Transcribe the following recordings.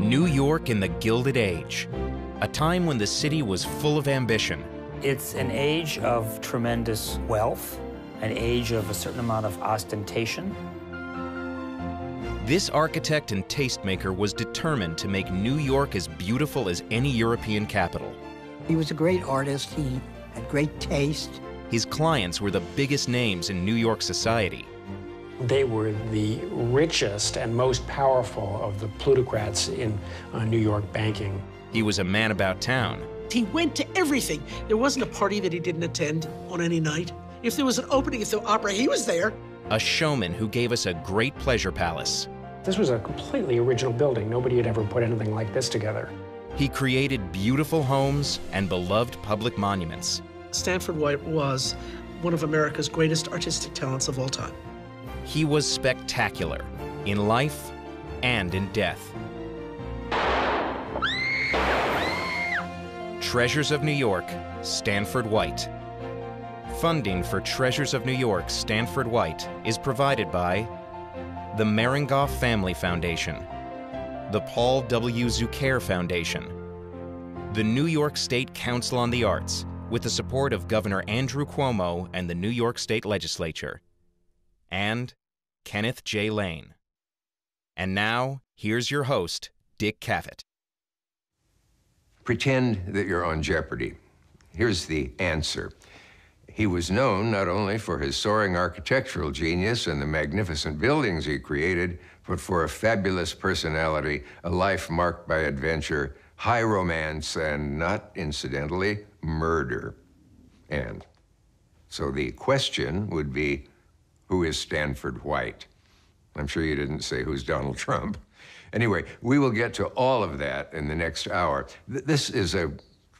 New York in the Gilded Age, a time when the city was full of ambition. It's an age of tremendous wealth, an age of a certain amount of ostentation. This architect and tastemaker was determined to make New York as beautiful as any European capital. He was a great artist. He had great taste. His clients were the biggest names in New York society. They were the richest and most powerful of the plutocrats in New York banking. He was a man about town. He went to everything. There wasn't a party that he didn't attend on any night. If there was an opening at the opera, he was there. A showman who gave us a great pleasure palace. This was a completely original building. Nobody had ever put anything like this together. He created beautiful homes and beloved public monuments. Stanford White was one of America's greatest artistic talents of all time. He was spectacular in life and in death. Treasures of New York, Stanford White. Funding for Treasures of New York, Stanford White is provided by the Maringoff Family Foundation, the Paul W. Zuccher Foundation, the New York State Council on the Arts, with the support of Governor Andrew Cuomo and the New York State Legislature, and Kenneth J. Lane. And now, here's your host, Dick Cavett. Pretend that you're on Jeopardy. Here's the answer. He was known not only for his soaring architectural genius and the magnificent buildings he created, but for a fabulous personality, a life marked by adventure, high romance, and, not incidentally, murder. And so the question would be, who is Stanford White? I'm sure you didn't say who's Donald Trump. Anyway, we will get to all of that in the next hour. This is a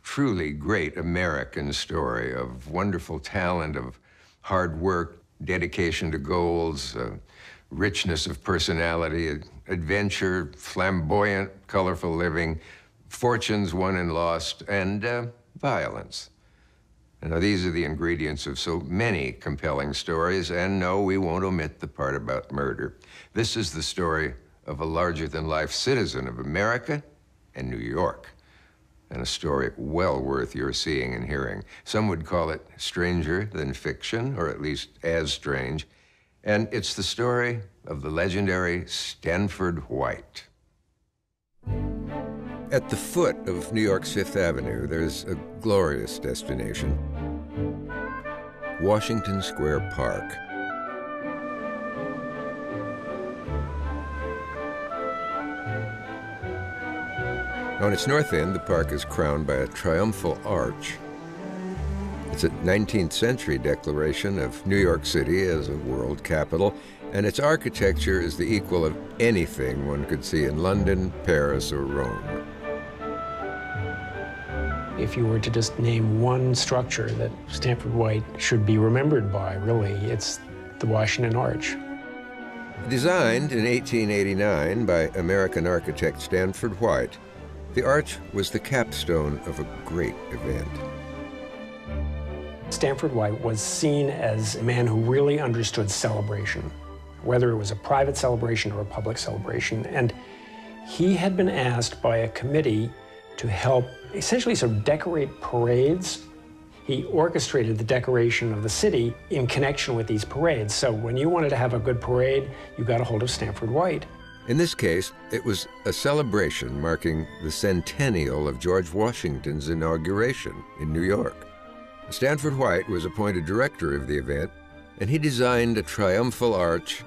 truly great American story of wonderful talent, of hard work, dedication to goals, richness of personality, adventure, flamboyant, colorful living, fortunes won and lost, and violence. Now, these are the ingredients of so many compelling stories, and no, we won't omit the part about murder. This is the story of a larger-than-life citizen of America and New York, and a story well worth your seeing and hearing. Some would call it stranger than fiction, or at least as strange, and it's the story of the legendary Stanford White. At the foot of New York's Fifth Avenue, there's a glorious destination, Washington Square Park. On its north end, the park is crowned by a triumphal arch. It's a 19th century declaration of New York City as a world capital, and its architecture is the equal of anything one could see in London, Paris, or Rome. If you were to just name one structure that Stanford White should be remembered by, really, it's the Washington Arch. Designed in 1889 by American architect Stanford White, the arch was the capstone of a great event. Stanford White was seen as a man who really understood celebration, whether it was a private celebration or a public celebration. And he had been asked by a committee to help essentially sort of decorate parades. He orchestrated the decoration of the city in connection with these parades. So when you wanted to have a good parade, you got a hold of Stanford White. In this case, it was a celebration marking the centennial of George Washington's inauguration in New York. Stanford White was appointed director of the event, and he designed a triumphal arch,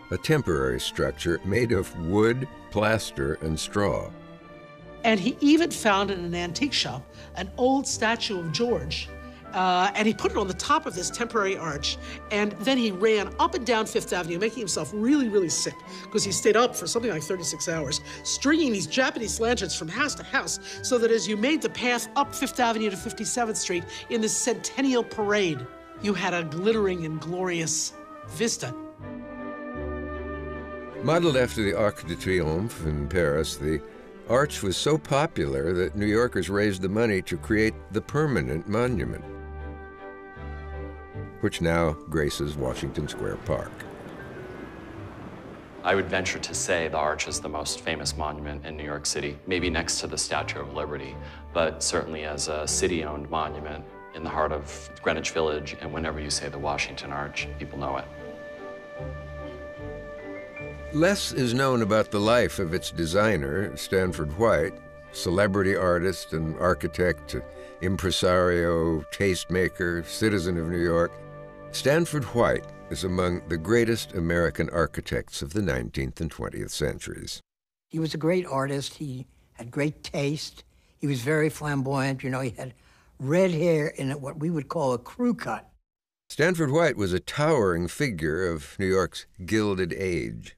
a temporary structure made of wood, plaster, and straw. And he even found in an antique shop an old statue of George, and he put it on the top of this temporary arch, and then he ran up and down Fifth Avenue, making himself really, really sick, because he stayed up for something like 36 hours, stringing these Japanese lanterns from house to house, so that as you made the path up Fifth Avenue to 57th Street in this centennial parade, you had a glittering and glorious vista. Modeled after the Arc de Triomphe in Paris, the arch was so popular that New Yorkers raised the money to create the permanent monument, which now graces Washington Square Park. I would venture to say the Arch is the most famous monument in New York City, maybe next to the Statue of Liberty, but certainly as a city-owned monument in the heart of Greenwich Village, and whenever you say the Washington Arch, people know it. Less is known about the life of its designer, Stanford White, celebrity artist and architect, impresario, tastemaker, citizen of New York. Stanford White is among the greatest American architects of the 19th and 20th centuries. He was a great artist. He had great taste. He was very flamboyant. You know, he had red hair in what we would call a crew cut. Stanford White was a towering figure of New York's Gilded Age.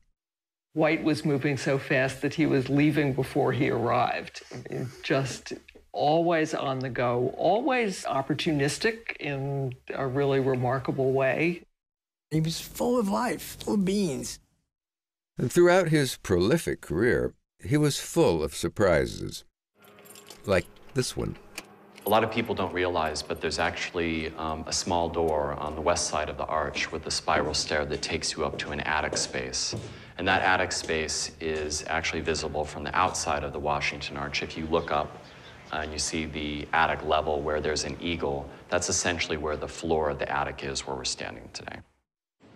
White was moving so fast that he was leaving before he arrived. I mean, just always on the go, always opportunistic in a really remarkable way. He was full of life, full of beans. And throughout his prolific career, he was full of surprises, like this one. A lot of people don't realize, but there's actually a small door on the west side of the arch with a spiral stair that takes you up to an attic space. And that attic space is actually visible from the outside of the Washington Arch. If you look up and you see the attic level where there's an eagle, that's essentially where the floor of the attic is where we're standing today.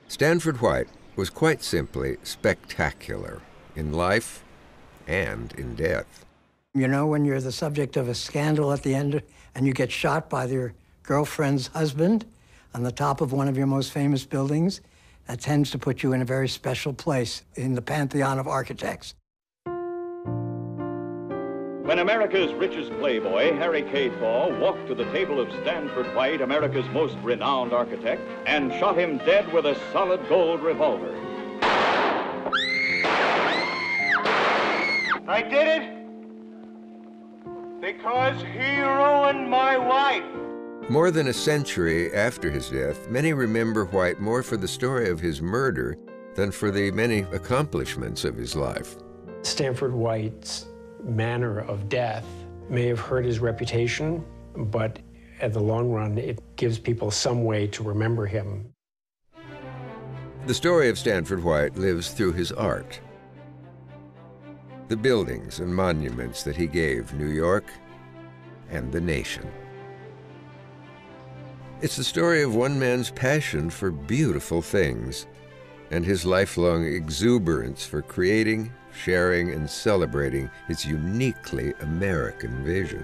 Stanford White was quite simply spectacular in life and in death. You know, when you're the subject of a scandal at the end and you get shot by your girlfriend's husband on the top of one of your most famous buildings, that tends to put you in a very special place in the pantheon of architects. When America's richest playboy, Harry K. Thaw, walked to the table of Stanford White, America's most renowned architect, and shot him dead with a solid gold revolver. I did it because he ruined my wife. More than a century after his death, many remember White more for the story of his murder than for the many accomplishments of his life. Stanford White's manner of death may have hurt his reputation, but at the long run, it gives people some way to remember him. The story of Stanford White lives through his art. The buildings and monuments that he gave New York and the nation. It's the story of one man's passion for beautiful things and his lifelong exuberance for creating, sharing, and celebrating his uniquely American vision.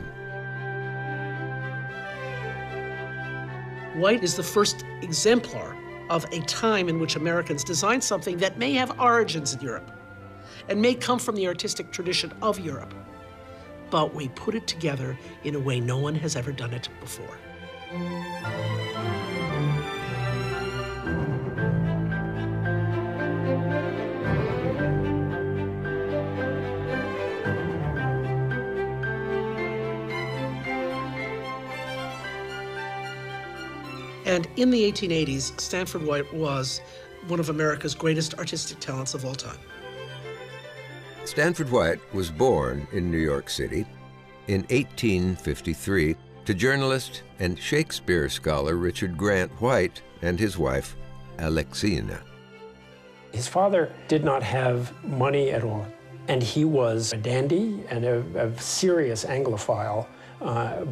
White is the first exemplar of a time in which Americans designed something that may have origins in Europe and may come from the artistic tradition of Europe, but we put it together in a way no one has ever done it before. And in the 1880s, Stanford White was one of America's greatest artistic talents of all time. Stanford White was born in New York City in 1853 to journalist and Shakespeare scholar Richard Grant White and his wife, Alexina. His father did not have money at all, and he was a dandy and a serious Anglophile,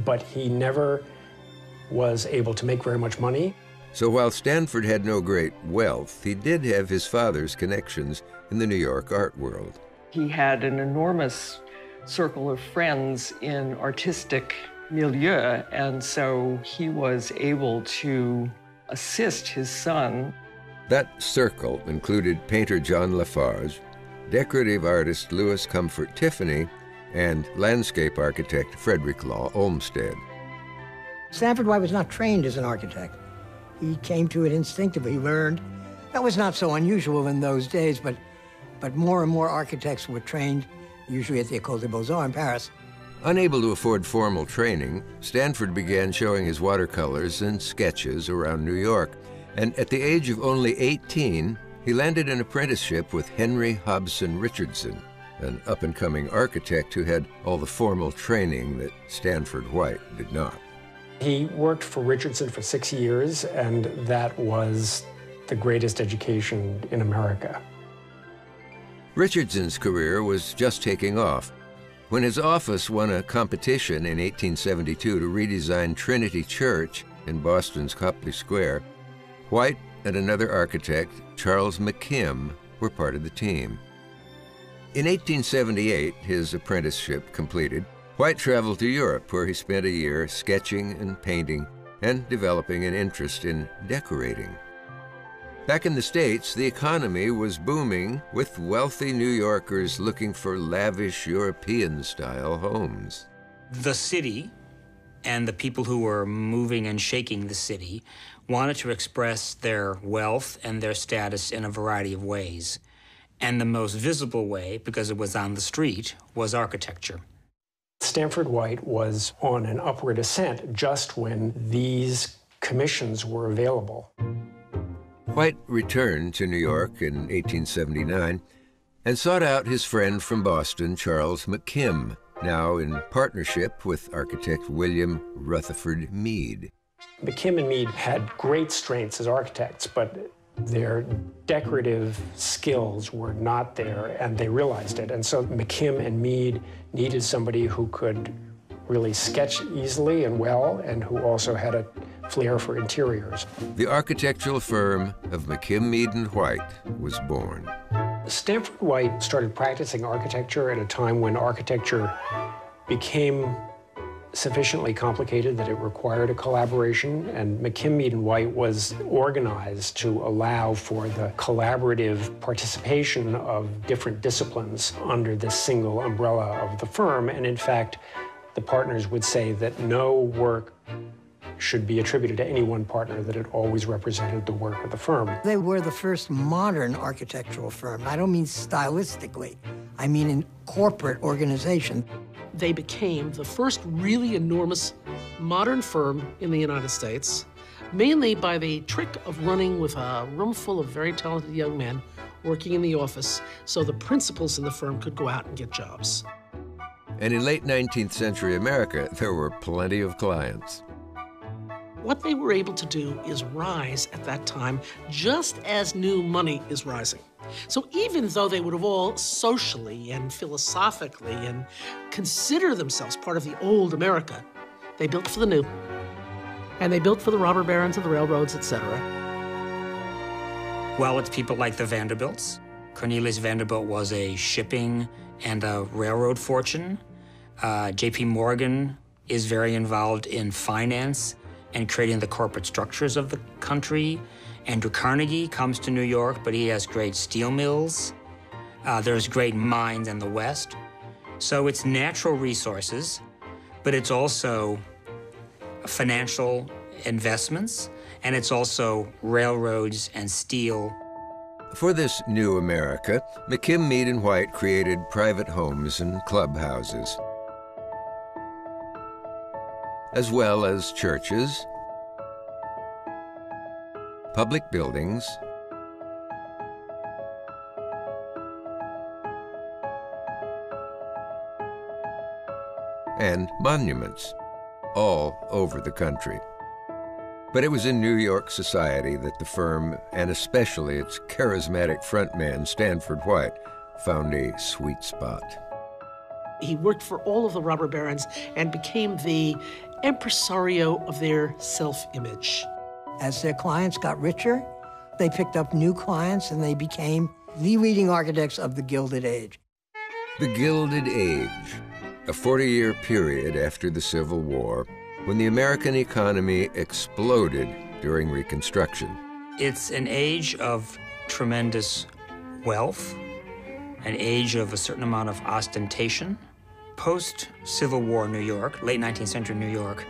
but he never was able to make very much money. So while Stanford had no great wealth, he did have his father's connections in the New York art world. He had an enormous circle of friends in artistic milieu, and so he was able to assist his son. That circle included painter John Lafarge, decorative artist Louis Comfort Tiffany, and landscape architect Frederick Law Olmsted. Stanford White was not trained as an architect. He came to it instinctively. He learned. That was not so unusual in those days, but more and more architects were trained, usually at the École des Beaux-Arts in Paris. Unable to afford formal training, Stanford began showing his watercolors and sketches around New York. And at the age of only 18, he landed an apprenticeship with Henry Hobson Richardson, an up-and-coming architect who had all the formal training that Stanford White did not. He worked for Richardson for 6 years, and that was the greatest education in America. Richardson's career was just taking off when his office won a competition in 1872 to redesign Trinity Church in Boston's Copley Square. White and another architect, Charles McKim, were part of the team. In 1878, his apprenticeship completed, White traveled to Europe, where he spent a year sketching and painting and developing an interest in decorating. Back in the States, the economy was booming, with wealthy New Yorkers looking for lavish European-style homes. The city and the people who were moving and shaking the city wanted to express their wealth and their status in a variety of ways. And the most visible way, because it was on the street, was architecture. Stanford White was on an upward ascent just when these commissions were available. White returned to New York in 1879 and sought out his friend from Boston, Charles McKim, now in partnership with architect William Rutherford Mead. McKim and Mead had great strengths as architects, but their decorative skills were not there, and they realized it. And so McKim and Mead needed somebody who could really sketch easily and well, and who also had a flair for interiors. The architectural firm of McKim, Mead & White was born. Stanford White started practicing architecture at a time when architecture became sufficiently complicated that it required a collaboration, and McKim, Mead & White was organized to allow for the collaborative participation of different disciplines under this single umbrella of the firm. And in fact, the partners would say that no work should be attributed to any one partner, that it always represented the work of the firm. They were the first modern architectural firm. I don't mean stylistically, I mean in corporate organization. They became the first really enormous modern firm in the United States, mainly by the trick of running with a room full of very talented young men working in the office, so the principals in the firm could go out and get jobs. And in late 19th century America, there were plenty of clients. What they were able to do is rise at that time just as new money is rising. So even though they would have all socially and philosophically and consider themselves part of the old America, they built for the new. And they built for the robber barons of the railroads, etc. Well, it's people like the Vanderbilts. Cornelius Vanderbilt was a shipping and a railroad fortune. J.P. Morgan is very involved in finance and creating the corporate structures of the country. Andrew Carnegie comes to New York, but he has great steel mills. There's great mines in the West. So it's natural resources, but it's also financial investments, and it's also railroads and steel. For this new America, McKim, Mead & White created private homes and clubhouses, as well as churches, public buildings, and monuments, all over the country. But it was in New York society that the firm, and especially its charismatic frontman, Stanford White, found a sweet spot. He worked for all of the robber barons and became the impresario of their self-image. As their clients got richer, they picked up new clients and they became the leading architects of the Gilded Age. The Gilded Age, a 40-year period after the Civil War, when the American economy exploded during Reconstruction. It's an age of tremendous wealth, an age of a certain amount of ostentation. Post-Civil War New York, late 19th century New York,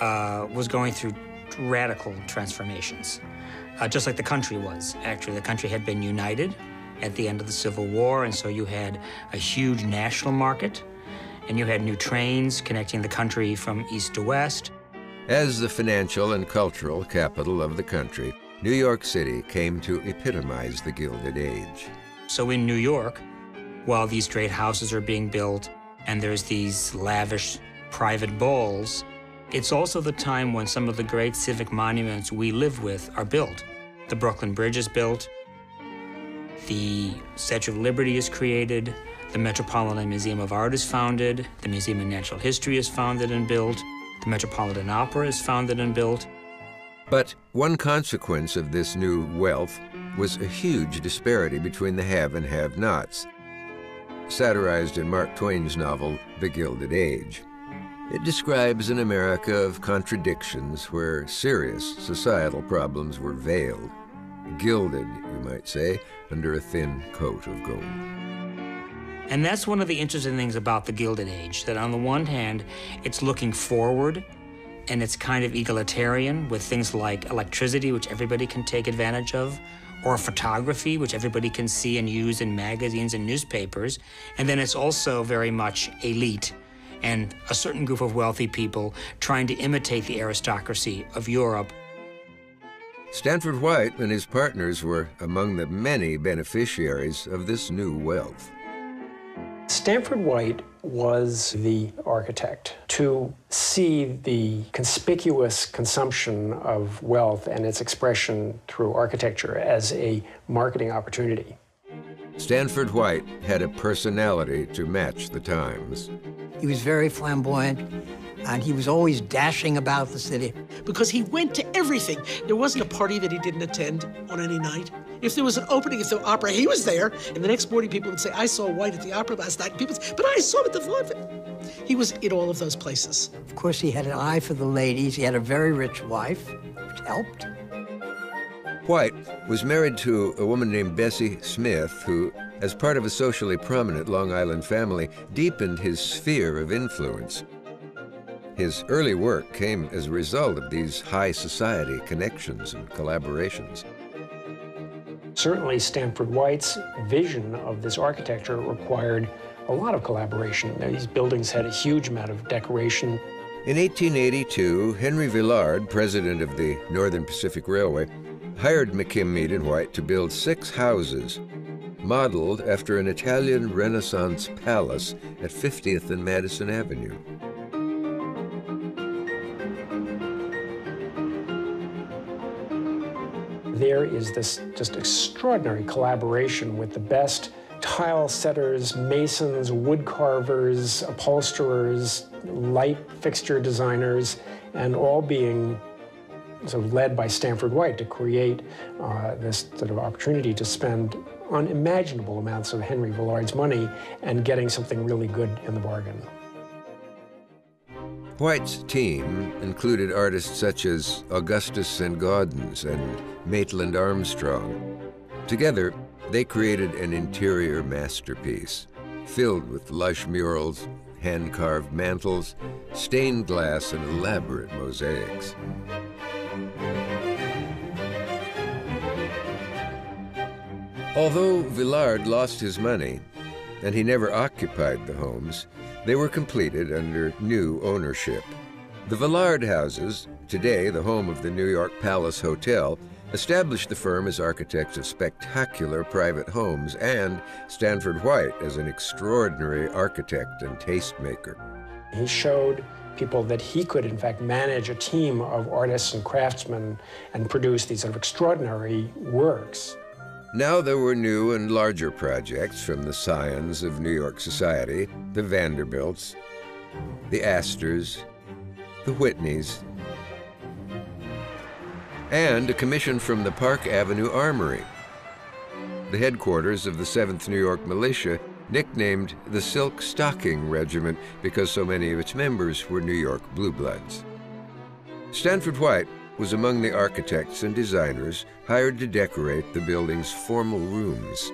was going through radical transformations, just like the country was. Actually, the country had been united at the end of the Civil War, and so you had a huge national market, and you had new trains connecting the country from east to west. As the financial and cultural capital of the country, New York City came to epitomize the Gilded Age. So in New York, while these great houses are being built and there's these lavish private balls, it's also the time when some of the great civic monuments we live with are built. The Brooklyn Bridge is built. The Statue of Liberty is created, the Metropolitan Museum of Art is founded, the Museum of Natural History is founded and built, the Metropolitan Opera is founded and built. But one consequence of this new wealth was a huge disparity between the have and have-nots, satirized in Mark Twain's novel, The Gilded Age. It describes an America of contradictions where serious societal problems were veiled, gilded, you might say, under a thin coat of gold. And that's one of the interesting things about the Gilded Age, that on the one hand, it's looking forward, and it's kind of egalitarian with things like electricity, which everybody can take advantage of, or photography, which everybody can see and use in magazines and newspapers. And then it's also very much elite and a certain group of wealthy people trying to imitate the aristocracy of Europe. Stanford White and his partners were among the many beneficiaries of this new wealth. Stanford White was the architect to see the conspicuous consumption of wealth and its expression through architecture as a marketing opportunity. Stanford White had a personality to match the times. He was very flamboyant, and he was always dashing about the city. Because he went to everything. There wasn't a party that he didn't attend on any night. If there was an opening of the opera, he was there. And the next morning, people would say, I saw White at the opera last night. And people would say, but I saw him at the vaudeville. He was in all of those places. Of course, he had an eye for the ladies. He had a very rich wife, which helped. White was married to a woman named Bessie Smith, who, as part of a socially prominent Long Island family, deepened his sphere of influence. His early work came as a result of these high society connections and collaborations. Certainly, Stanford White's vision of this architecture required a lot of collaboration. These buildings had a huge amount of decoration. In 1882, Henry Villard, president of the Northern Pacific Railway, hired McKim, Mead & White to build 6 houses modeled after an Italian Renaissance palace at 50th and Madison Avenue. There is this just extraordinary collaboration with the best tile setters, masons, wood carvers, upholsterers, light fixture designers, and all being sort of led by Stanford White to create this sort of opportunity to spend unimaginable amounts of Henry Villard's money and getting something really good in the bargain. White's team included artists such as Augustus St. Gaudens and Maitland Armstrong. Together, they created an interior masterpiece filled with lush murals, hand-carved mantels, stained glass, and elaborate mosaics. Although Villard lost his money, and he never occupied the homes, they were completed under new ownership. The Villard houses, today the home of the New York Palace Hotel, established the firm as architects of spectacular private homes and Stanford White as an extraordinary architect and tastemaker. He showed people that he could, in fact, manage a team of artists and craftsmen and produce these sort of extraordinary works. Now there were new and larger projects from the scions of New York society, the Vanderbilts, the Astors, the Whitneys, and a commission from the Park Avenue Armory, the headquarters of the 7th New York Militia, nicknamed the Silk Stocking Regiment because so many of its members were New York Blue Bloods. Stanford White was among the architects and designers hired to decorate the building's formal rooms.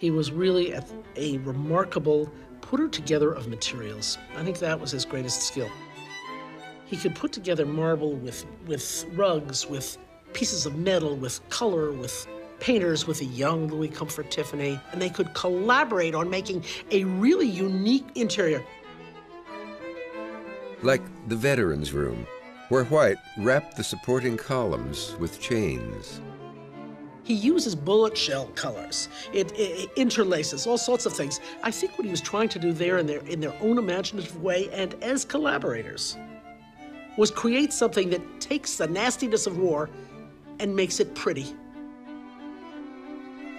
He was really a remarkable putter together of materials. I think that was his greatest skill. He could put together marble with rugs, with pieces of metal, with color, with painters, with a young Louis Comfort Tiffany, and they could collaborate on making a really unique interior. Like the Veterans Room, where White wrapped the supporting columns with chains. He uses bullet shell colors. It interlaces all sorts of things. I think what he was trying to do there in their own imaginative way and as collaborators was create something that takes the nastiness of war and makes it pretty.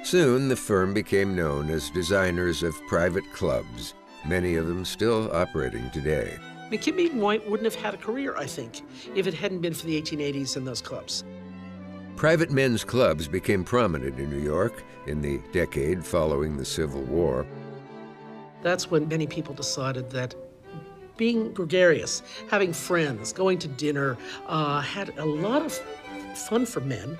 Soon, the firm became known as designers of private clubs, many of them still operating today. McKim White wouldn't have had a career, I think, if it hadn't been for the 1880s and those clubs. Private men's clubs became prominent in New York in the decade following the Civil War. That's when many people decided that being gregarious, having friends, going to dinner, had a lot of fun for men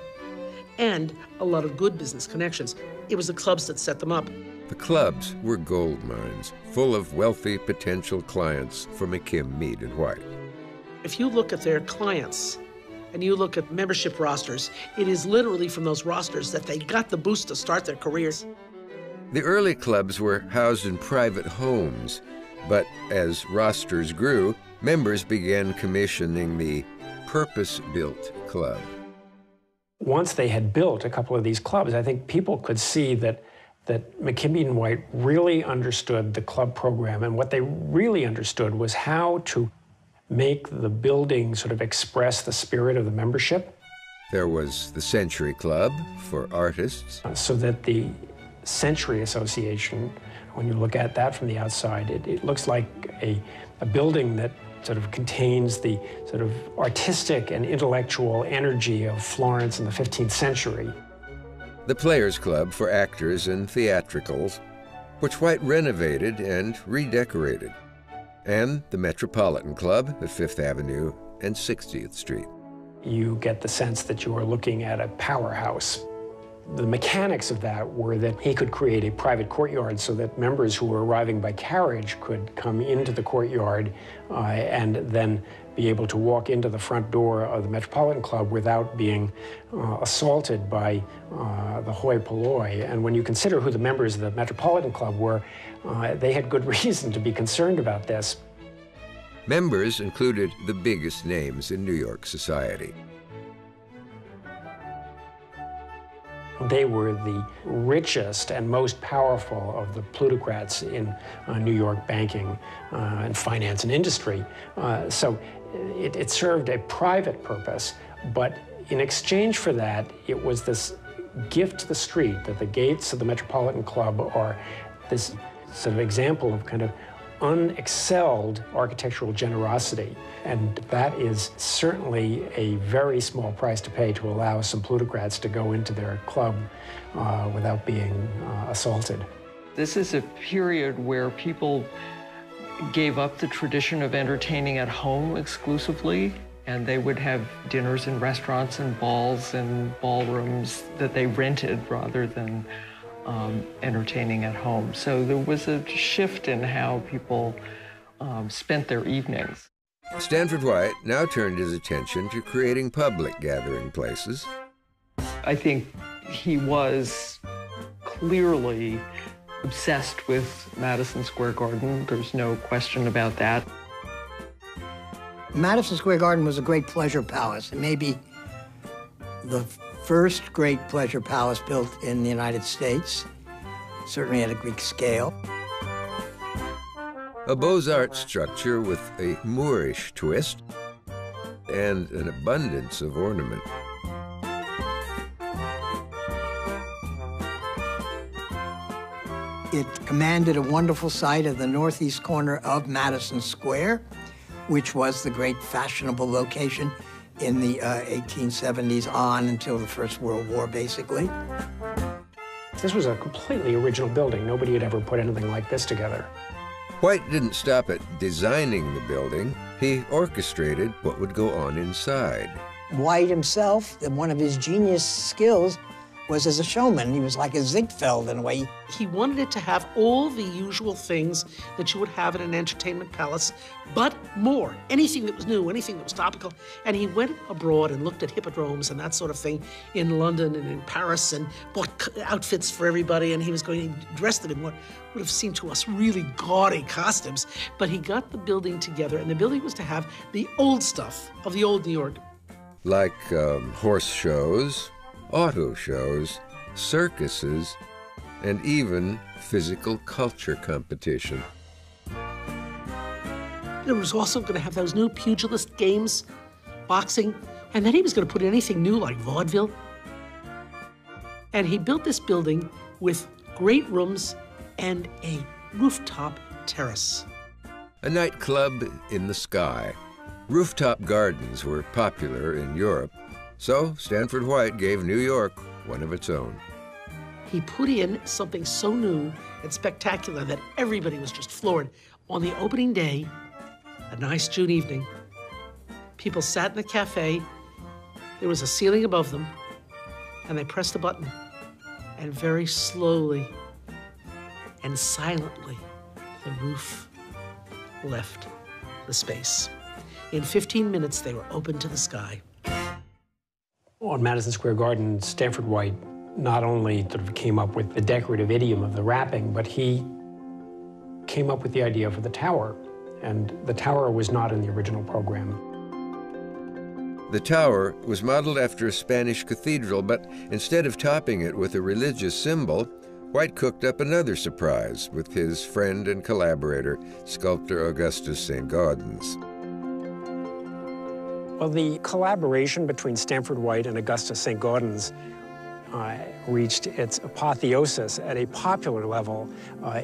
and a lot of good business connections. It was the clubs that set them up. The clubs were gold mines, full of wealthy potential clients for McKim, Mead & White. If you look at their clients and you look at membership rosters, it is literally from those rosters that they got the boost to start their careers. The early clubs were housed in private homes, but as rosters grew, members began commissioning the purpose-built club. Once they had built a couple of these clubs, I think people could see that McKim White really understood the club program, and what they really understood was how to make the building sort of express the spirit of the membership. There was the Century Club for artists. So that the Century Association, when you look at that from the outside, it looks like a building that sort of contains the sort of artistic and intellectual energy of Florence in the 15th century. The Players Club for actors and theatricals, which White renovated and redecorated, and the Metropolitan Club at Fifth Avenue and 60th Street. You get the sense that you are looking at a powerhouse. The mechanics of that were that he could create a private courtyard so that members who were arriving by carriage could come into the courtyard and then be able to walk into the front door of the Metropolitan Club without being assaulted by the hoi polloi. And when you consider who the members of the Metropolitan Club were, they had good reason to be concerned about this. Members included the biggest names in New York society. They were the richest and most powerful of the plutocrats in New York banking and finance and industry. So it served a private purpose, but in exchange for that, it was this gift to the street that the gates of the Metropolitan Club are this sort of example of kind of unexcelled architectural generosity. And that is certainly a very small price to pay to allow some plutocrats to go into their club without being assaulted. This is a period where people gave up the tradition of entertaining at home exclusively, and they would have dinners in restaurants and balls and ballrooms that they rented rather than entertaining at home. So there was a shift in how people spent their evenings. Stanford White now turned his attention to creating public gathering places. I think he was clearly obsessed with Madison Square Garden. There's no question about that. Madison Square Garden was a great pleasure palace. It may be the first great pleasure palace built in the United States, certainly at a Greek scale. A Beaux-Arts structure with a Moorish twist and an abundance of ornament. It commanded a wonderful sight at the northeast corner of Madison Square, which was the great fashionable location in the 1870s on until the First World War, basically. This was a completely original building. Nobody had ever put anything like this together. White didn't stop at designing the building. He orchestrated what would go on inside. White himself, one of his genius skills was as a showman. He was like a Ziegfeld in a way. He wanted it to have all the usual things that you would have in an entertainment palace, but more. Anything that was new, anything that was topical. And he went abroad and looked at hippodromes and that sort of thing in London and in Paris and bought outfits for everybody, and he was going to dress them in what would have seemed to us really gaudy costumes. But he got the building together, and the building was to have the old stuff of the old New York. Like horse shows, auto shows, circuses, and even physical culture competition. It was also going to have those new pugilist games, boxing, and then he was going to put in anything new like vaudeville. And he built this building with great rooms and a rooftop terrace. A nightclub in the sky. Rooftop gardens were popular in Europe, so Stanford White gave New York one of its own. He put in something so new and spectacular that everybody was just floored. On the opening day, a nice June evening, people sat in the cafe, there was a ceiling above them, and they pressed a button, and very slowly and silently, the roof left the space. In 15 minutes, they were open to the sky. On Madison Square Garden, Stanford White not only sort of came up with the decorative idiom of the wrapping, but he came up with the idea for the tower. And the tower was not in the original program. The tower was modeled after a Spanish cathedral, but instead of topping it with a religious symbol, White cooked up another surprise with his friend and collaborator, sculptor Augustus St. Gaudens. Well, the collaboration between Stanford White and Augustus St. Gaudens reached its apotheosis at a popular level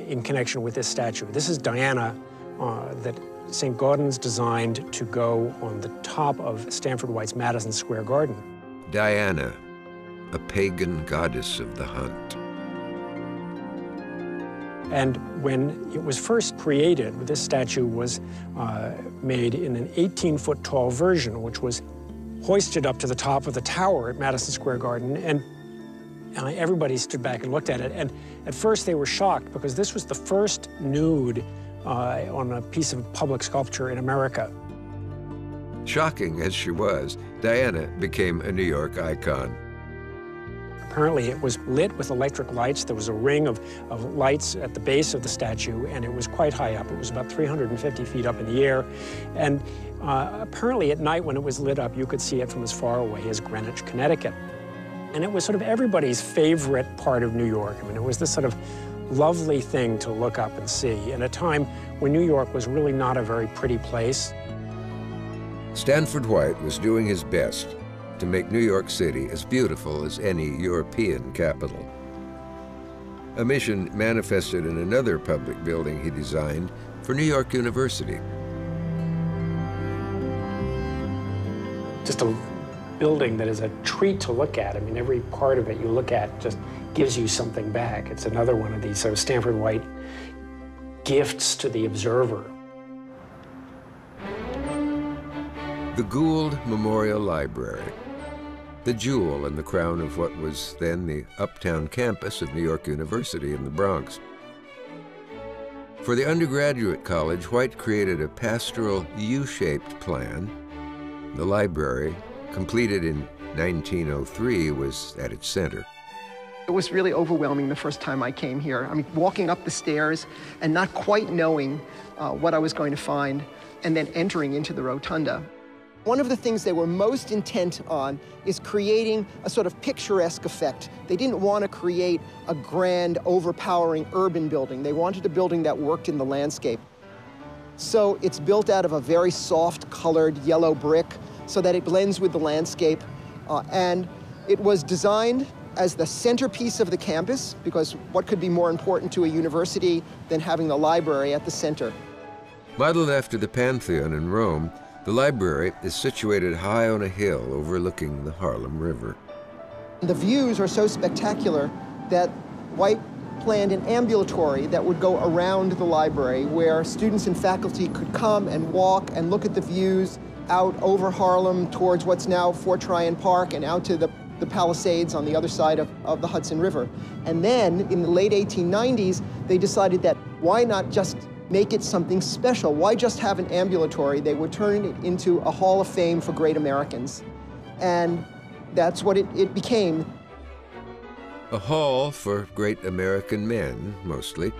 in connection with this statue. This is Diana that St. Gaudens designed to go on the top of Stanford White's Madison Square Garden. Diana, a pagan goddess of the hunt. And when it was first created, this statue was made in an 18-foot tall version, which was hoisted up to the top of the tower at Madison Square Garden, and everybody stood back and looked at it. And at first they were shocked because this was the first nude on a piece of public sculpture in America. Shocking as she was, Diana became a New York icon. Apparently it was lit with electric lights. There was a ring of lights at the base of the statue, and it was quite high up. It was about 350 feet up in the air. And apparently at night when it was lit up, you could see it from as far away as Greenwich, Connecticut. And it was sort of everybody's favorite part of New York. I mean, it was this sort of lovely thing to look up and see in a time when New York was really not a very pretty place. Stanford White was doing his best to make New York City as beautiful as any European capital. A mission manifested in another public building he designed for New York University. Just a building that is a treat to look at. I mean, every part of it you look at just gives you something back. It's another one of these sort of Stanford White gifts to the observer. The Gould Memorial Library, the jewel in the crown of what was then the uptown campus of New York University in the Bronx. For the undergraduate college, White created a pastoral U-shaped plan. The library, completed in 1903, was at its center. It was really overwhelming the first time I came here. I mean, walking up the stairs and not quite knowing what I was going to find, and then entering into the rotunda. One of the things they were most intent on is creating a sort of picturesque effect. They didn't want to create a grand, overpowering urban building. They wanted a building that worked in the landscape. So it's built out of a very soft colored yellow brick so that it blends with the landscape. And it was designed as the centerpiece of the campus, because what could be more important to a university than having the library at the center? Modeled after the Pantheon in Rome, the library is situated high on a hill overlooking the Harlem River. The views are so spectacular that White planned an ambulatory that would go around the library where students and faculty could come and walk and look at the views out over Harlem towards what's now Fort Tryon Park and out to the Palisades on the other side of the Hudson River. And then in the late 1890s, they decided that why not just make it something special? Why just have an ambulatory? They would turn it into a Hall of Fame for great Americans. And that's what it became. A hall for great American men, mostly.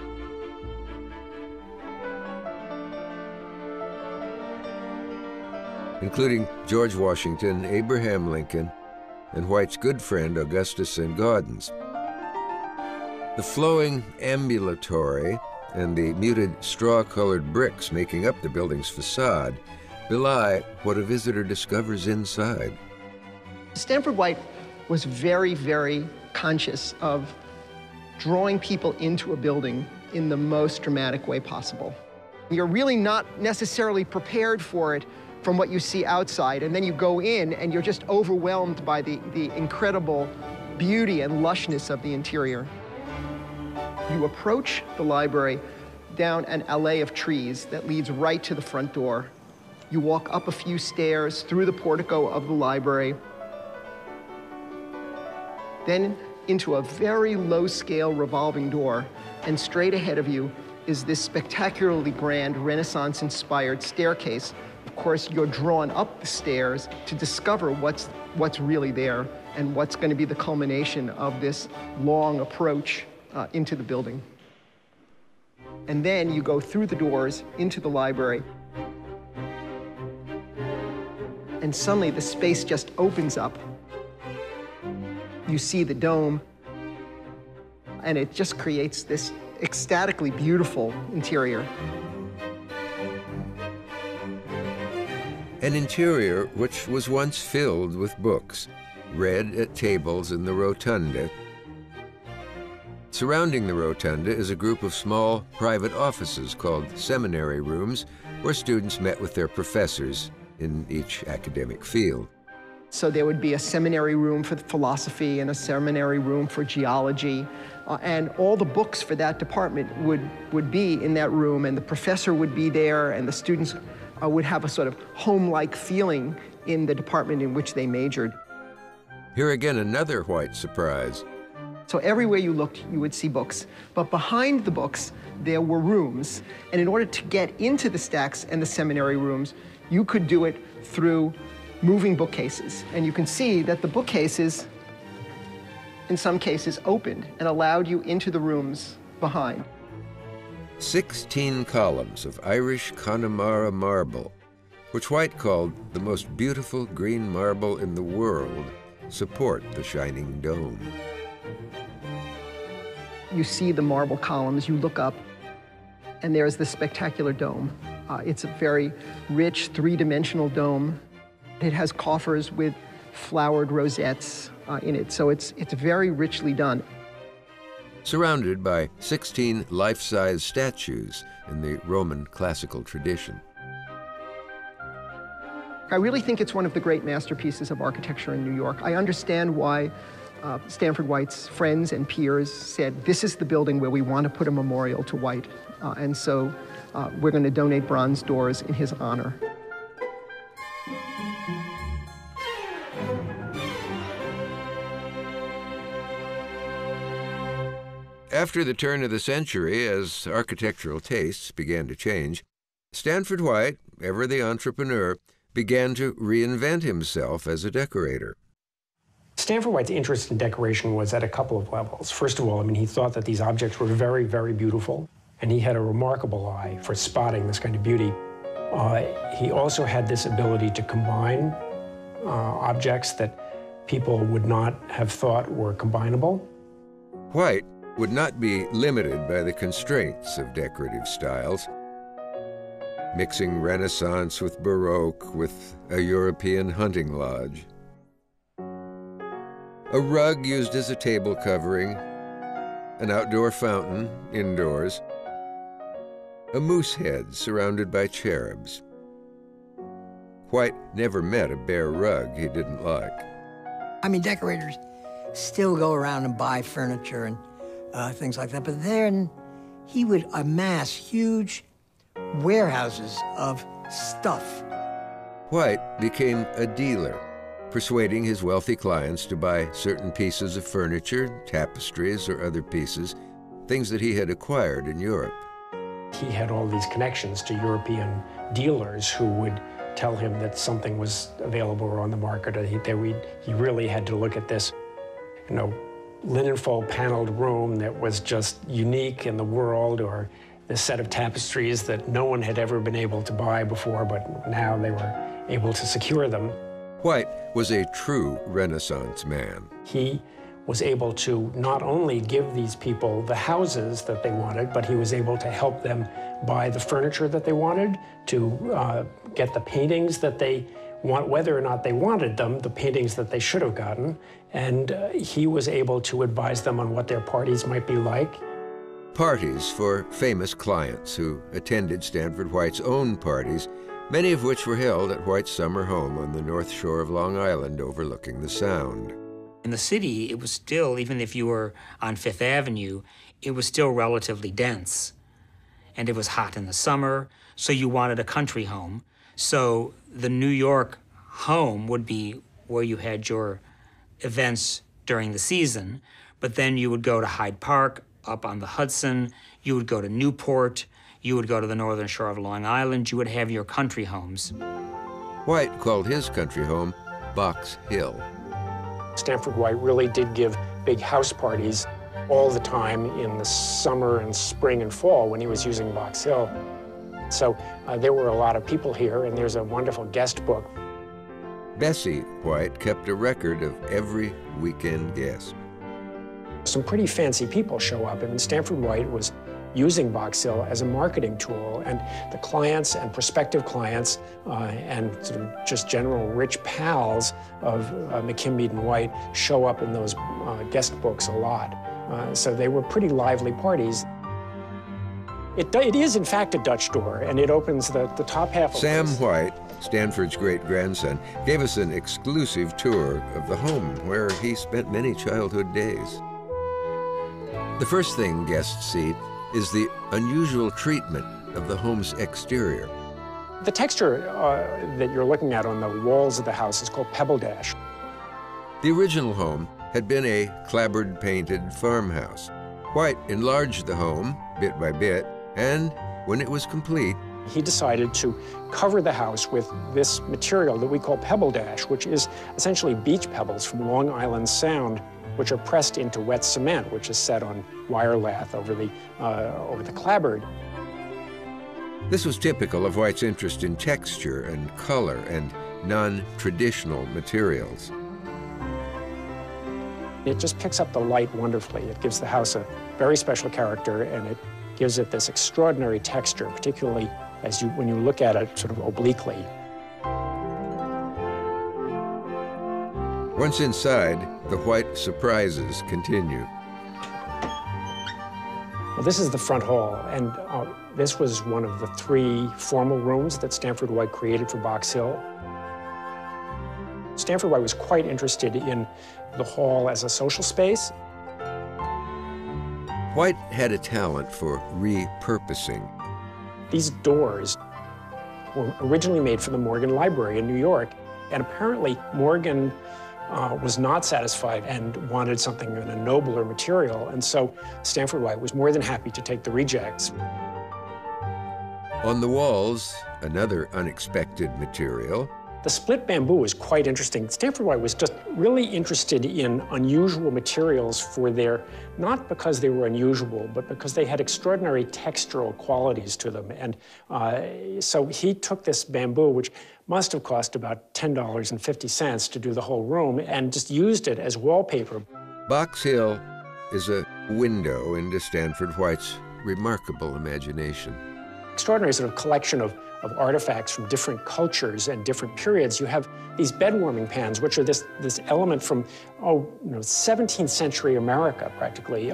Including George Washington, Abraham Lincoln, and White's good friend Augustus St. Gaudens. The flowing ambulatory and the muted straw-colored bricks making up the building's facade belie what a visitor discovers inside. Stanford White was very, very conscious of drawing people into a building in the most dramatic way possible. You're really not necessarily prepared for it from what you see outside, and then you go in and you're just overwhelmed by the incredible beauty and lushness of the interior. You approach the library down an alley of trees that leads right to the front door. You walk up a few stairs through the portico of the library, then into a very low-scale revolving door, and straight ahead of you is this spectacularly grand Renaissance-inspired staircase. Of course, you're drawn up the stairs to discover what's really there and what's going to be the culmination of this long approach into the building. And then you go through the doors into the library, and suddenly the space just opens up. You see the dome, and it just creates this ecstatically beautiful interior. An interior which was once filled with books, read at tables in the rotunda. Surrounding the rotunda is a group of small private offices called seminary rooms, where students met with their professors in each academic field. So there would be a seminary room for philosophy and a seminary room for geology, and all the books for that department would be in that room, and the professor would be there, and the students would have a sort of home-like feeling in the department in which they majored. Here again, another White surprise. So everywhere you looked, you would see books. But behind the books, there were rooms. And in order to get into the stacks and the seminary rooms, you could do it through moving bookcases. And you can see that the bookcases, in some cases, opened and allowed you into the rooms behind. 16 columns of Irish Connemara marble, which White called the most beautiful green marble in the world, support the shining dome. You see the marble columns, you look up, and there's this spectacular dome. It's a very rich, three-dimensional dome. It has coffers with flowered rosettes in it, so it's very richly done. Surrounded by 16 life-size statues in the Roman classical tradition. I really think it's one of the great masterpieces of architecture in New York. I understand why Stanford White's friends and peers said, this is the building where we want to put a memorial to White. And so we're going to donate bronze doors in his honor. After the turn of the century, as architectural tastes began to change, Stanford White, ever the entrepreneur, began to reinvent himself as a decorator. Stanford White's interest in decoration was at a couple of levels. First of all, I mean, he thought that these objects were very, very beautiful, and he had a remarkable eye for spotting this kind of beauty. He also had this ability to combine objects that people would not have thought were combinable. White would not be limited by the constraints of decorative styles, mixing Renaissance with Baroque with a European hunting lodge. A rug used as a table covering, an outdoor fountain indoors, a moose head surrounded by cherubs. White never met a bare rug he didn't like. I mean, decorators still go around and buy furniture and things like that, but then he would amass huge warehouses of stuff. White became a dealer, persuading his wealthy clients to buy certain pieces of furniture, tapestries, or other pieces, things that he had acquired in Europe. He had all these connections to European dealers who would tell him that something was available or on the market, or he really had to look at this, linenfold paneled room that was just unique in the world, or this set of tapestries that no one had ever been able to buy before, but now they were able to secure them. White was a true Renaissance man. He was able to not only give these people the houses that they wanted, but he was able to help them buy the furniture that they wanted, to get the paintings that they whether or not they wanted them, the paintings that they should have gotten, and he was able to advise them on what their parties might be like. Parties for famous clients who attended Stanford White's own parties, many of which were held at White's summer home on the north shore of Long Island overlooking the Sound. In the city, it was still, even if you were on Fifth Avenue, it was still relatively dense. And it was hot in the summer, so you wanted a country home. So the New York home would be where you had your events during the season, but then you would go to Hyde Park, up on the Hudson, you would go to Newport, you would go to the northern shore of Long Island, you would have your country homes. White called his country home Box Hill. Stanford White really did give big house parties all the time in the summer and spring and fall when he was using Box Hill. So there were a lot of people here, and there's a wonderful guest book. Bessie White kept a record of every weekend guest. Some pretty fancy people show up. I mean, Stanford White was using Box Hill as a marketing tool, and the clients and prospective clients and sort of just general rich pals of McKim, Mead, and White show up in those guest books a lot. So they were pretty lively parties. It is, in fact, a Dutch door, and it opens the top half of Sam White, Stanford's great-grandson, gave us an exclusive tour of the home where he spent many childhood days. The first thing guests see is the unusual treatment of the home's exterior. The texture that you're looking at on the walls of the house is called pebble dash. The original home had been a clapboard-painted farmhouse. White enlarged the home bit by bit, and when it was complete, he decided to cover the house with this material that we call pebble dash, which is essentially beach pebbles from Long Island Sound, which are pressed into wet cement, which is set on wire lath over the clapboard. This was typical of White's interest in texture and color and non-traditional materials. It just picks up the light wonderfully. It gives the house a very special character, and it gives it this extraordinary texture, particularly when you look at it sort of obliquely. Once inside, the White surprises continue. Well, this is the front hall, and this was one of the 3 formal rooms that Stanford White created for Box Hill. Stanford White was quite interested in the hall as a social space. White had a talent for repurposing. These doors were originally made for the Morgan Library in New York, and apparently Morgan was not satisfied and wanted something in a nobler material, and so Stanford White was more than happy to take the rejects. On the walls, another unexpected material. The split bamboo is quite interesting. Stanford White was just really interested in unusual materials for not because they were unusual, but because they had extraordinary textural qualities to them. And so he took this bamboo, which must have cost about $10.50 to do the whole room, and just used it as wallpaper. Box Hill is a window into Stanford White's remarkable imagination. Extraordinary sort of collection of artifacts from different cultures and different periods. You have these bed warming pans, which are this element from 17th century America, practically.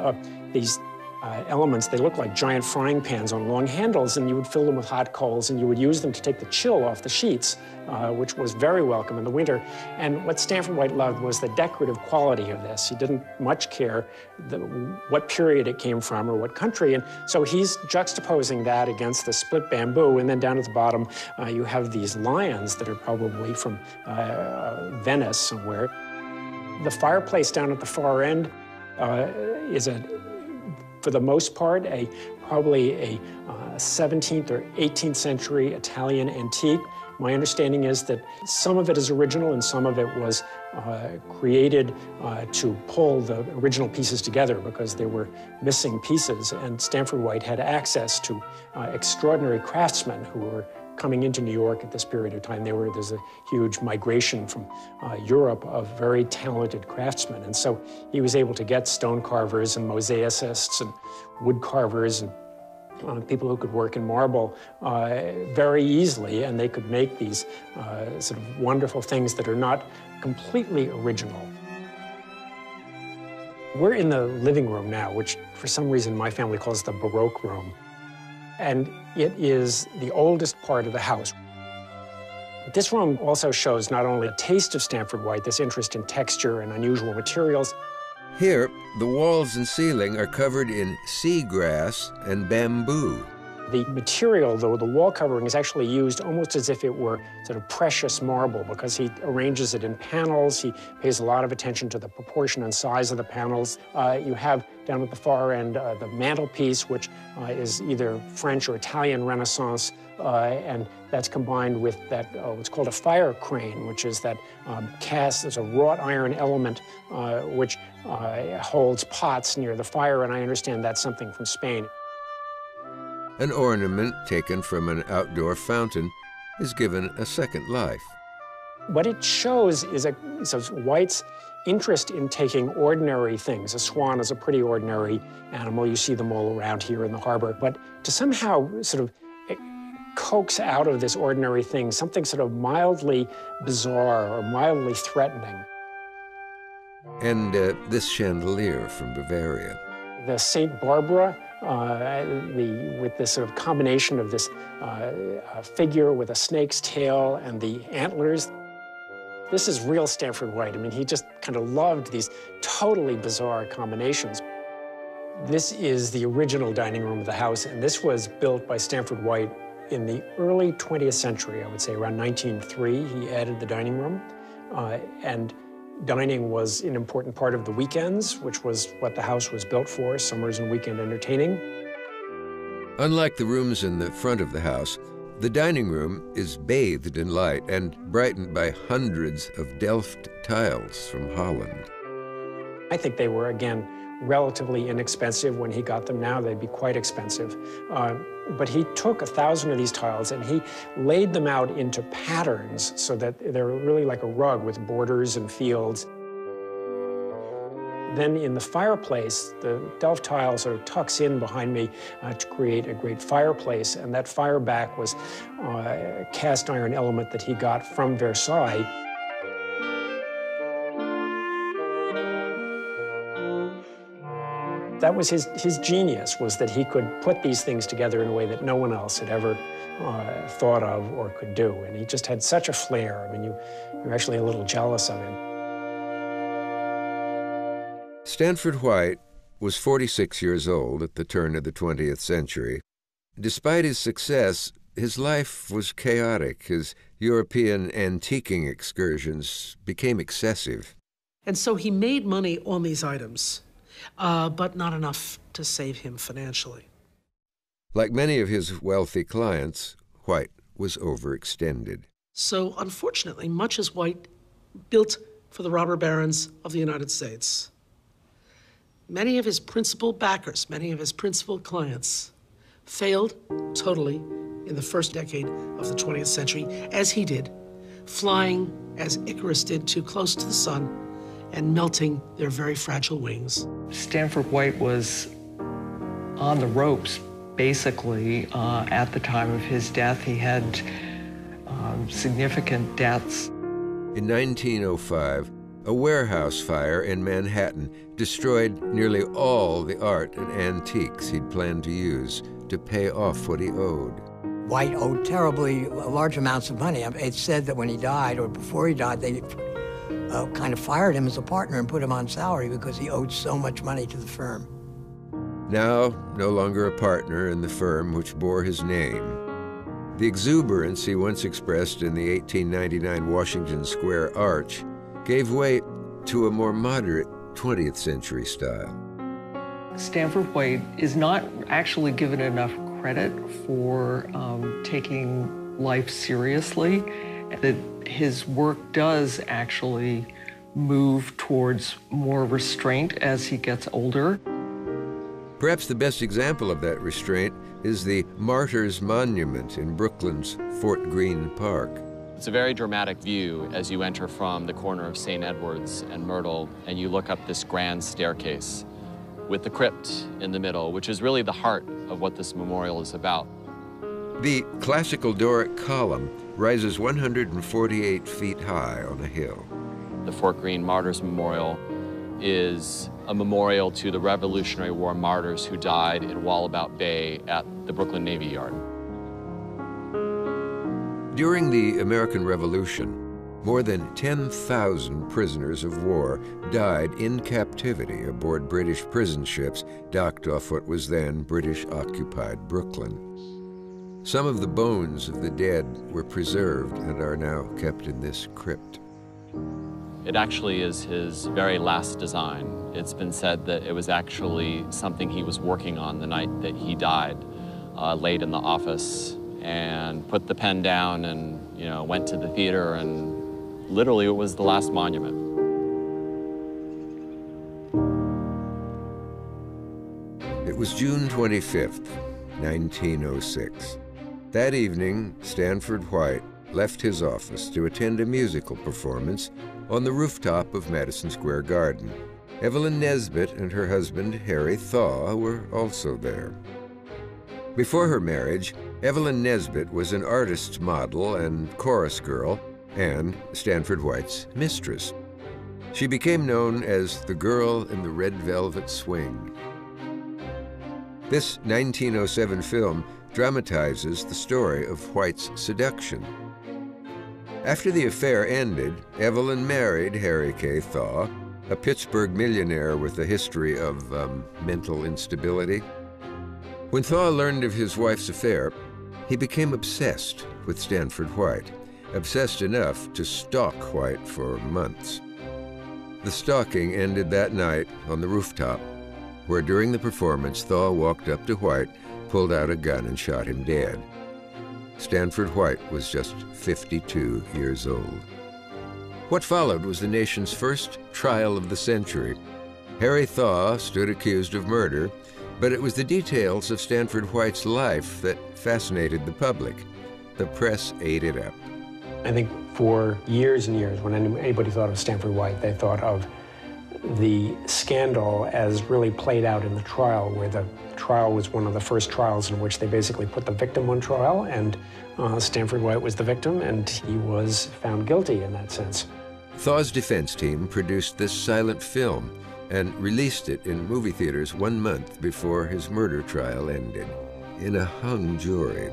These elements, they look like giant frying pans on long handles, and you would fill them with hot coals, and you would use them to take the chill off the sheets, which was very welcome in the winter. And what Stanford White loved was the decorative quality of this. He didn't much care what period it came from or what country, and so he's juxtaposing that against the split bamboo, and then down at the bottom, you have these lions that are probably from Venice somewhere. The fireplace down at the far end is for the most part, probably a 17th or 18th century Italian antique. My understanding is that some of it is original and some of it was created to pull the original pieces together because there were missing pieces, and Stanford White had access to extraordinary craftsmen who were coming into New York at this period of time. There's a huge migration from Europe of very talented craftsmen. And so he was able to get stone carvers and mosaicists and wood carvers and people who could work in marble very easily, and they could make these sort of wonderful things that are not completely original. We're in the living room now, which for some reason my family calls the Baroque room. And it is the oldest part of the house. This room also shows not only a taste of Stanford White, this interest in texture and unusual materials. Here, the walls and ceiling are covered in seagrass and bamboo. The material, though, the wall covering is actually used almost as if it were sort of precious marble, because he arranges it in panels. He pays a lot of attention to the proportion and size of the panels. You have down at the far end the mantelpiece, which is either French or Italian Renaissance, and that's combined with that what's called a fire crane, which is that cast as a wrought iron element which holds pots near the fire, and I understand that's something from Spain. An ornament taken from an outdoor fountain is given a second life. What it shows is White's interest in taking ordinary things. A swan is a pretty ordinary animal. You see them all around here in the harbor. But to somehow sort of coax out of this ordinary thing something sort of mildly bizarre or mildly threatening. And this chandelier from Bavaria. The St. Barbara, with this sort of combination of this figure with a snake's tail and the antlers. This is real Stanford White. I mean, he just kind of loved these totally bizarre combinations. This is the original dining room of the house, and this was built by Stanford White in the early 20th century, I would say around 1903. He added the dining room, and dining was an important part of the weekends, which was what the house was built for, summers and weekend entertaining. Unlike the rooms in the front of the house, the dining room is bathed in light and brightened by hundreds of Delft tiles from Holland. I think they were, again, relatively inexpensive when he got them. Now they'd be quite expensive. But he took 1,000 of these tiles and he laid them out into patterns so that they're really like a rug with borders and fields. Then in the fireplace, the Delft tile sort of tucks in behind me to create a great fireplace, and that fire back was a cast iron element that he got from Versailles. That was his genius, was that he could put these things together in a way that no one else had ever thought of or could do. And he just had such a flair. I mean, you're actually a little jealous of him. Stanford White was 46 years old at the turn of the 20th century. Despite his success, his life was chaotic. His European antiquing excursions became excessive. And so he made money on these items, but not enough to save him financially. Like many of his wealthy clients, White was overextended. So unfortunately, much as White built for the robber barons of the United States, many of his principal backers, many of his principal clients failed totally in the first decade of the 20th century, as he did, flying as Icarus did too close to the sun and melting their very fragile wings. Stanford White was on the ropes, basically, at the time of his death. He had significant debts. In 1905, a warehouse fire in Manhattan destroyed nearly all the art and antiques he'd planned to use to pay off what he owed. White owed terribly large amounts of money. It's said that when he died, or before he died, they kind of fired him as a partner and put him on salary because he owed so much money to the firm. Now, no longer a partner in the firm which bore his name, the exuberance he once expressed in the 1899 Washington Square Arch gave way to a more moderate 20th century style. Stanford White is not actually given enough credit for taking life seriously. That his work does actually move towards more restraint as he gets older. Perhaps the best example of that restraint is the Martyrs Monument in Brooklyn's Fort Greene Park. It's a very dramatic view as you enter from the corner of St. Edward's and Myrtle, and you look up this grand staircase with the crypt in the middle, which is really the heart of what this memorial is about. The classical Doric column rises 148 feet high on a hill. The Fort Greene Martyrs Memorial is a memorial to the Revolutionary War martyrs who died in Wallabout Bay at the Brooklyn Navy Yard. During the American Revolution, more than 10,000 prisoners of war died in captivity aboard British prison ships docked off what was then British-occupied Brooklyn. Some of the bones of the dead were preserved and are now kept in this crypt. It actually is his very last design. It's been said that it was actually something he was working on the night that he died, late in the office, and put the pen down and, went to the theater, and literally it was the last monument. It was June 25th, 1906. That evening, Stanford White left his office to attend a musical performance on the rooftop of Madison Square Garden. Evelyn Nesbit and her husband, Harry Thaw, were also there. Before her marriage, Evelyn Nesbit was an artist's model and chorus girl, and Stanford White's mistress. She became known as the Girl in the Red Velvet Swing. This 1907 film dramatizes the story of White's seduction. After the affair ended, Evelyn married Harry K. Thaw, a Pittsburgh millionaire with a history of mental instability. When Thaw learned of his wife's affair, he became obsessed with Stanford White, obsessed enough to stalk White for months. The stalking ended that night on the rooftop, where during the performance, Thaw walked up to White, pulled out a gun, and shot him dead. Stanford White was just 52 years old. What followed was the nation's first trial of the century. Harry Thaw stood accused of murder, but it was the details of Stanford White's life that fascinated the public. The press ate it up. I think for years and years, when anybody thought of Stanford White, they thought of the scandal as really played out in the trial, where the trial was one of the first trials in which they basically put the victim on trial, and Stanford White was the victim, and he was found guilty in that sense. Thaw's defense team produced this silent film and released it in movie theaters 1 month before his murder trial ended, in a hung jury.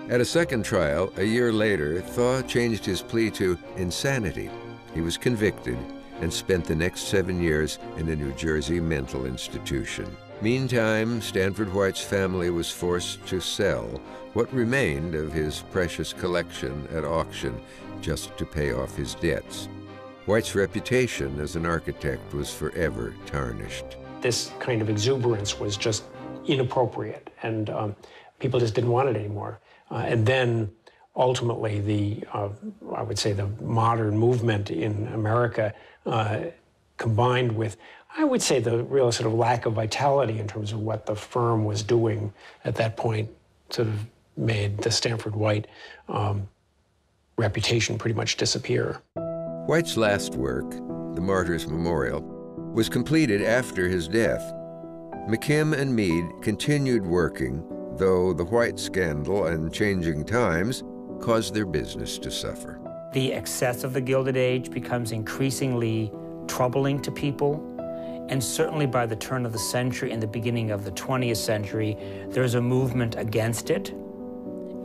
At a second trial, a year later, Thaw changed his plea to insanity. He was convicted and spent the next 7 years in a New Jersey mental institution. Meantime, Stanford White's family was forced to sell what remained of his precious collection at auction just to pay off his debts. White's reputation as an architect was forever tarnished. This kind of exuberance was just inappropriate, and people just didn't want it anymore. And then ultimately, I would say the modern movement in America combined with, I would say, the real sort of lack of vitality in terms of what the firm was doing at that point, sort of made the Stanford White reputation pretty much disappear. White's last work, the Martyrs Memorial, was completed after his death. McKim and Mead continued working, though the White scandal and changing times caused their business to suffer. The excess of the Gilded Age becomes increasingly troubling to people, and certainly by the turn of the century and the beginning of the 20th century, there's a movement against it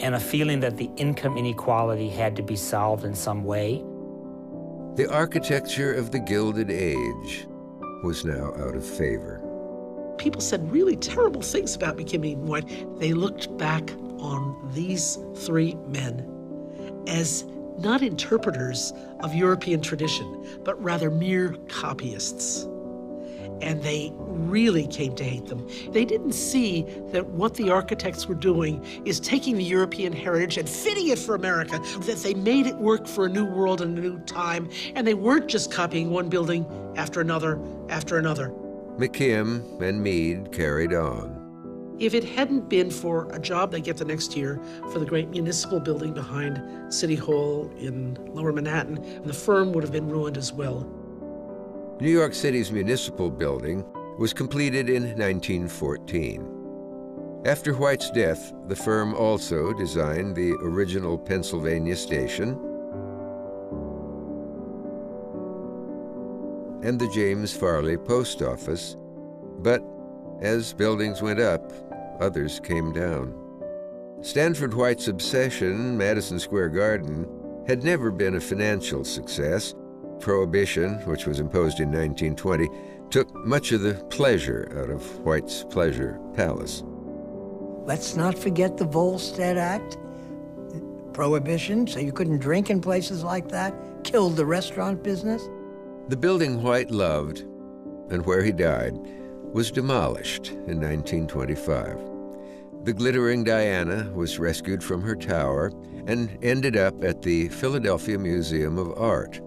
and a feeling that the income inequality had to be solved in some way. The architecture of the Gilded Age was now out of favor. People said really terrible things about McKim and White. They looked back on these three men as not interpreters of European tradition, but rather mere copyists. And they really came to hate them. They didn't see that what the architects were doing is taking the European heritage and fitting it for America, that they made it work for a new world and a new time, and they weren't just copying one building after another after another. McKim and Mead carried on. If it hadn't been for a job they get the next year for the great municipal building behind City Hall in Lower Manhattan, the firm would have been ruined as well. New York City's municipal building was completed in 1914. After White's death, the firm also designed the original Pennsylvania station and the James Farley Post Office, but as buildings went up, others came down. Stanford White's obsession, Madison Square Garden, had never been a financial success. Prohibition, which was imposed in 1920, took much of the pleasure out of White's Pleasure Palace. Let's not forget the Volstead Act. Prohibition, so you couldn't drink in places like that, killed the restaurant business. The building White loved, and where he died, was demolished in 1925. The glittering Diana was rescued from her tower and ended up at the Philadelphia Museum of Art.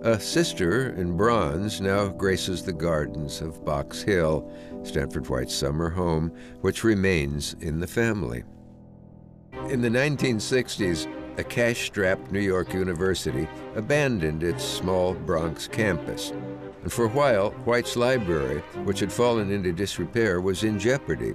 A sister in bronze now graces the gardens of Box Hill, Stanford White's summer home, which remains in the family. In the 1960s, a cash-strapped New York university abandoned its small Bronx campus. And for a while, White's library, which had fallen into disrepair, was in jeopardy.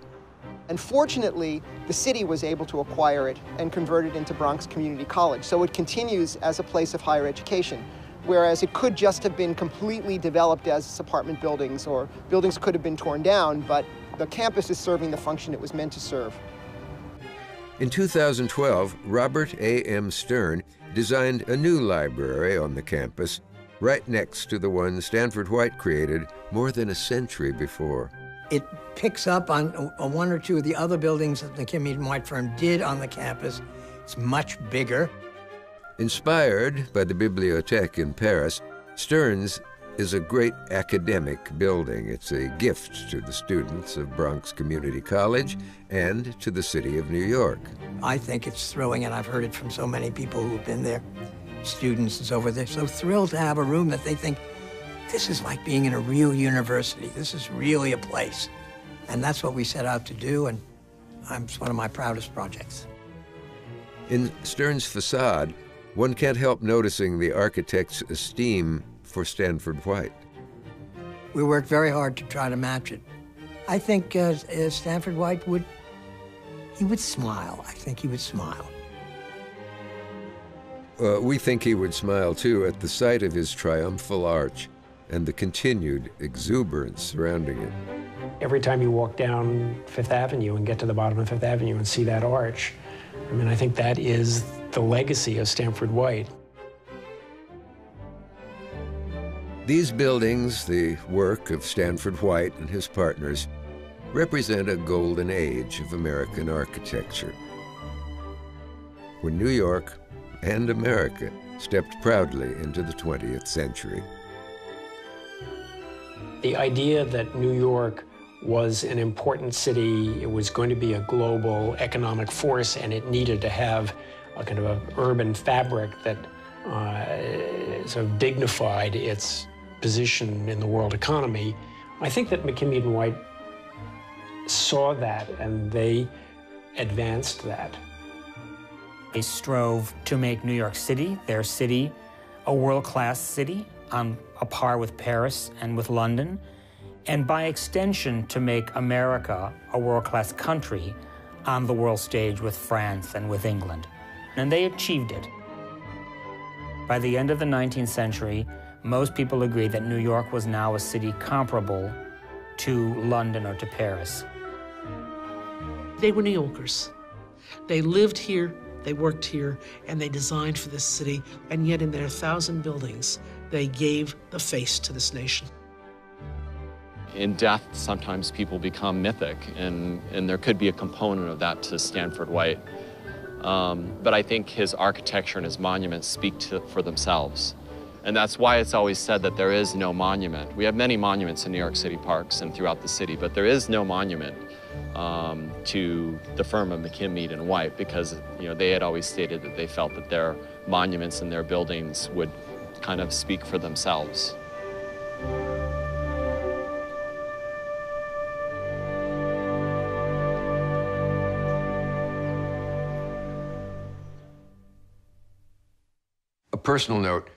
And fortunately, the city was able to acquire it and convert it into Bronx Community College. So it continues as a place of higher education, whereas it could just have been completely developed as apartment buildings, or buildings could have been torn down, but the campus is serving the function it was meant to serve. In 2012, Robert A.M. Stern designed a new library on the campus, right next to the one Stanford White created more than a century before. It picks up on one or two of the other buildings that the McKim Eden White firm did on the campus. It's much bigger. Inspired by the Bibliothèque in Paris, Stern's is a great academic building. It's a gift to the students of Bronx Community College and to the city of New York. I think it's thrilling, and I've heard it from so many people who've been there, students and so forth. They're so thrilled to have a room that they think, this is like being in a real university. This is really a place. And that's what we set out to do, and it's one of my proudest projects. In Stern's facade, one can't help noticing the architect's esteem for Stanford White. We worked very hard to try to match it. I think Stanford White would smile. I think he would smile. We think he would smile, too, at the sight of his triumphal arch and the continued exuberance surrounding it. Every time you walk down Fifth Avenue and get to the bottom of Fifth Avenue and see that arch, I mean, I think that is the legacy of Stanford White. These buildings, the work of Stanford White and his partners, represent a golden age of American architecture, when New York and America stepped proudly into the 20th century. The idea that New York was an important city, it was going to be a global economic force, and it needed to have a kind of an urban fabric that sort of dignified its position in the world economy. I think that McKim Eden White saw that, and they advanced that. They strove to make New York City, their city, a world-class city on a par with Paris and with London, and by extension to make America a world-class country on the world stage with France and with England. And they achieved it. By the end of the 19th century, most people agreed that New York was now a city comparable to London or to Paris. They were New Yorkers. They lived here, they worked here, and they designed for this city, and yet in their 1,000 buildings, they gave the face to this nation. In death, sometimes people become mythic, and there could be a component of that to Stanford White. But I think his architecture and his monuments speak for themselves. And that's why it's always said that there is no monument. We have many monuments in New York City parks and throughout the city, but there is no monument to the firm of McKim Eden White, because they had always stated that they felt that their monuments and their buildings would kind of speak for themselves. A personal note.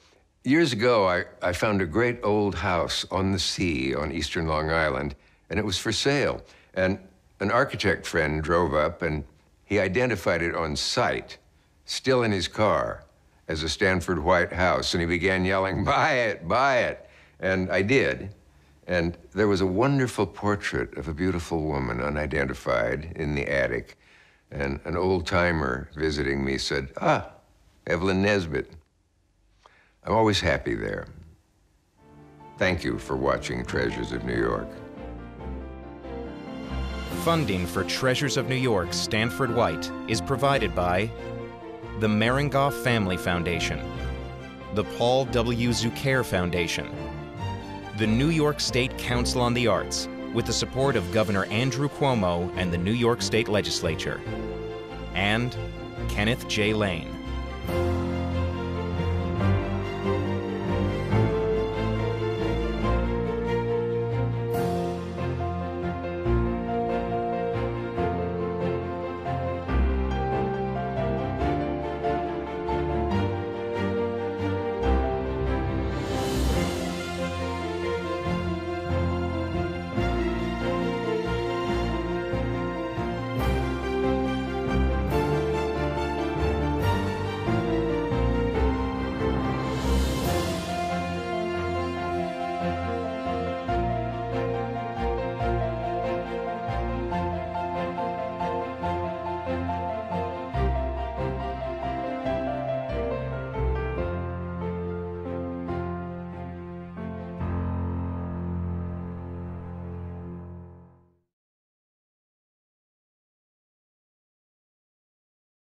Years ago, I found a great old house on the sea on eastern Long Island, and it was for sale. And An architect friend drove up and he identified it on site, still in his car, as a Stanford White house, and he began yelling, "Buy it, buy it." And I did. And there was a wonderful portrait of a beautiful woman, unidentified, in the attic. And an old-timer visiting me said, "Ah, Evelyn Nesbit." I'm always happy there. Thank you for watching Treasures of New York. Funding for Treasures of New York Stanford White is provided by the Maringoff Family Foundation, the Paul W. Zuccher Foundation, the New York State Council on the Arts, with the support of Governor Andrew Cuomo and the New York State Legislature, and Kenneth J. Lane.